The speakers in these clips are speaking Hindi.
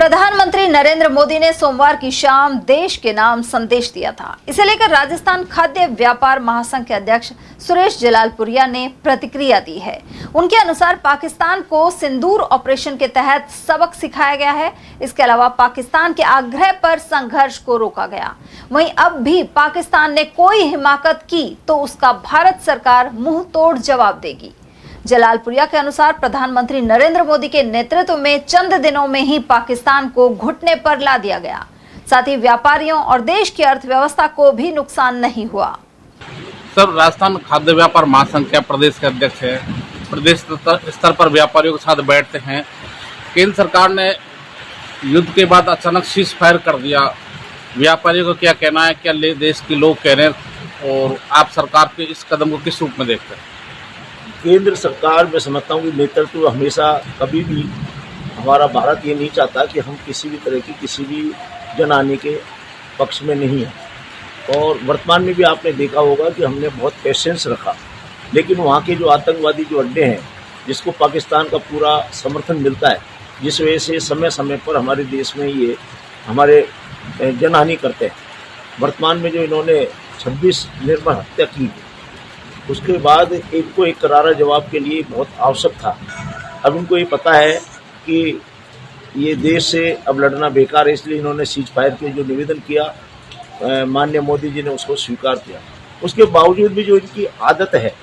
प्रधानमंत्री नरेंद्र मोदी ने सोमवार की शाम देश के नाम संदेश दिया था। इसे लेकर राजस्थान खाद्य व्यापार महासंघ के अध्यक्ष सुरेश जलालपुरिया ने प्रतिक्रिया दी है। उनके अनुसार पाकिस्तान को सिंदूर ऑपरेशन के तहत सबक सिखाया गया है। इसके अलावा पाकिस्तान के आग्रह पर संघर्ष को रोका गया। वहीं अब भी पाकिस्तान ने कोई हिमाकत की तो उसका भारत सरकार मुंह तोड़ जवाब देगी। जलालपुरिया के अनुसार प्रधानमंत्री नरेंद्र मोदी के नेतृत्व में चंद दिनों में ही पाकिस्तान को घुटने पर ला दिया गया। साथ ही व्यापारियों और देश की अर्थव्यवस्था को भी नुकसान नहीं हुआ। सर, राजस्थान खाद्य व्यापार महासंघ के प्रदेश के अध्यक्ष है। प्रदेश स्तर पर व्यापारियों के साथ बैठते हैं। केंद्र सरकार ने युद्ध के बाद अचानक सीज फायर कर दिया। व्यापारियों को क्या कहना है, क्या देश के लोग कह रहे हैं, और आप सरकार के इस कदम को किस रूप में देखते हैं? केंद्र सरकार में समझता हूँ कि नेतृत्व हमेशा कभी भी हमारा भारत ये नहीं चाहता कि हम किसी भी तरह की किसी भी जनहानि के पक्ष में नहीं हैं। और वर्तमान में भी आपने देखा होगा कि हमने बहुत पेशेंस रखा, लेकिन वहाँ के जो आतंकवादी जो अड्डे हैं जिसको पाकिस्तान का पूरा समर्थन मिलता है, जिस वजह से समय समय पर हमारे देश में ये हमारे जनहानि करते हैं। वर्तमान में जो इन्होंने 26 निर्मम हत्या की, उसके बाद एक को एक करारा जवाब के लिए बहुत आवश्यक था। अब इनको ये पता है कि ये देश से अब लड़ना बेकार है, इसलिए इन्होंने सीज फायर के जो निवेदन किया माननीय मोदी जी ने उसको स्वीकार किया। उसके बावजूद भी जो इनकी आदत है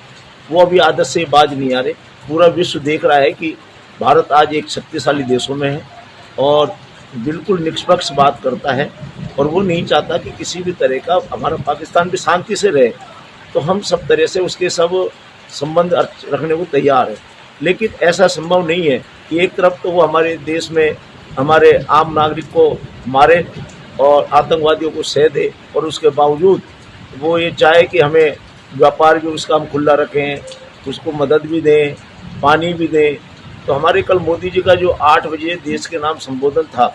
वो अभी आदत से बाज नहीं आ रहे। पूरा विश्व देख रहा है कि भारत आज एक शक्तिशाली देशों में है और बिल्कुल निष्पक्ष बात करता है, और वो नहीं चाहता कि किसी भी तरह का हमारा पाकिस्तान भी शांति से रहे। तो हम सब तरह से उसके सब संबंध रखने को तैयार है, लेकिन ऐसा संभव नहीं है कि एक तरफ तो वो हमारे देश में हमारे आम नागरिक को मारे और आतंकवादियों को सह दे, और उसके बावजूद वो ये चाहे कि हमें व्यापार भी उसका हम खुला रखें, उसको मदद भी दें, पानी भी दें। तो हमारे कल मोदी जी का जो 8 बजे देश के नाम संबोधन था,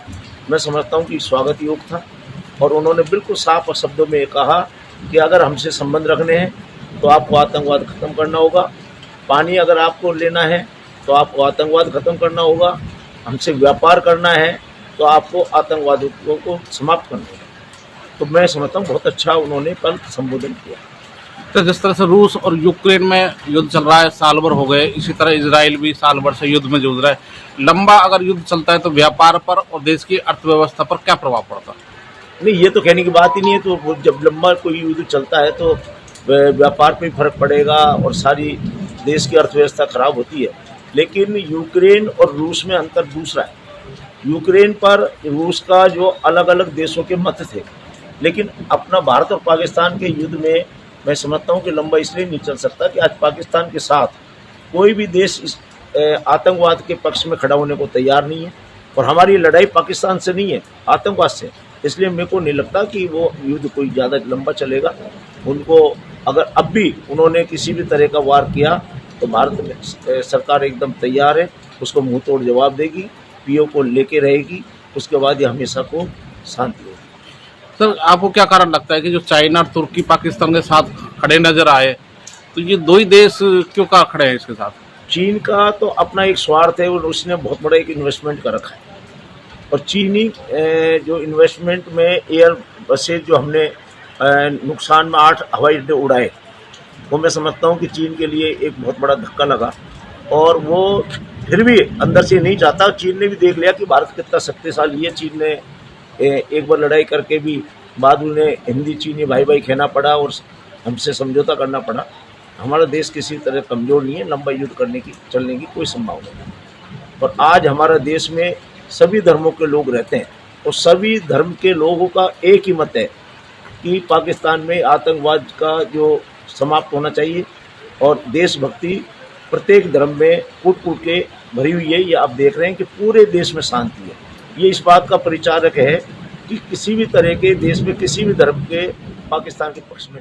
मैं समझता हूँ कि स्वागत योग्य था। और उन्होंने बिल्कुल साफ शब्दों में कहा कि अगर हमसे संबंध रखने हैं तो आपको आतंकवाद खत्म करना होगा, पानी अगर आपको लेना है तो आपको आतंकवाद खत्म करना होगा, हमसे व्यापार करना है तो आपको आतंकवादियों को समाप्त करना होगा। तो मैं समझता हूँ बहुत अच्छा उन्होंने कल संबोधन किया। तो जिस तरह से रूस और यूक्रेन में युद्ध चल रहा है, साल भर हो गए, इसी तरह इजराइल भी साल भर से युद्ध में जूझ रहा है। लंबा अगर युद्ध चलता है तो व्यापार पर और देश की अर्थव्यवस्था पर क्या प्रभाव पड़ता है? नहीं, ये तो कहने की बात ही नहीं है। तो जब लंबा कोई युद्ध चलता है तो व्यापार पे फर्क पड़ेगा और सारी देश की अर्थव्यवस्था खराब होती है। लेकिन यूक्रेन और रूस में अंतर दूसरा है। यूक्रेन पर रूस का जो अलग अलग देशों के मत थे, लेकिन अपना भारत और पाकिस्तान के युद्ध में मैं समझता हूँ कि लंबा इसलिए नहीं चल सकता कि आज पाकिस्तान के साथ कोई भी देश इस आतंकवाद के पक्ष में खड़ा होने को तैयार नहीं है, और हमारी लड़ाई पाकिस्तान से नहीं है, आतंकवाद से। इसलिए मेरे को नहीं लगता कि वो युद्ध कोई ज़्यादा लंबा चलेगा। उनको अगर अब भी उन्होंने किसी भी तरह का वार किया तो भारत में सरकार एकदम तैयार है, उसको मुंह तोड़ जवाब देगी, पीओ को लेके रहेगी, उसके बाद ये हमेशा को शांति होगी। सर, आपको क्या कारण लगता है कि जो चाइना और तुर्की पाकिस्तान के साथ खड़े नजर आए, तो ये दो ही देश क्यों खड़े हैं इसके साथ? चीन का तो अपना एक स्वार्थ है और उसने बहुत बड़ा एक इन्वेस्टमेंट कर रखा है। और चीनी जो इन्वेस्टमेंट में एयर बसेज जो हमने नुकसान में 8 हवाई अड्डे उड़ाए, वो मैं समझता हूँ कि चीन के लिए एक बहुत बड़ा धक्का लगा। और वो फिर भी अंदर से नहीं चाहता। चीन ने भी देख लिया कि भारत कितना शक्तिशाली है। चीन ने एक बार लड़ाई करके भी बाद उन्हें हिंदी चीनी भाई भाई कहना पड़ा और हमसे समझौता करना पड़ा। हमारा देश किसी तरह कमज़ोर नहीं है, लंबा युद्ध करने की चलने की कोई संभावना नहीं। और आज हमारा देश में सभी धर्मों के लोग रहते हैं, और सभी धर्म के लोगों का एक ही मत है कि पाकिस्तान में आतंकवाद का जो समाप्त होना चाहिए, और देशभक्ति प्रत्येक धर्म में कूट कूट के भरी हुई है। ये आप देख रहे हैं कि पूरे देश में शांति है। ये इस बात का परिचारक है कि किसी भी तरह के देश में किसी भी धर्म के पाकिस्तान के पक्ष में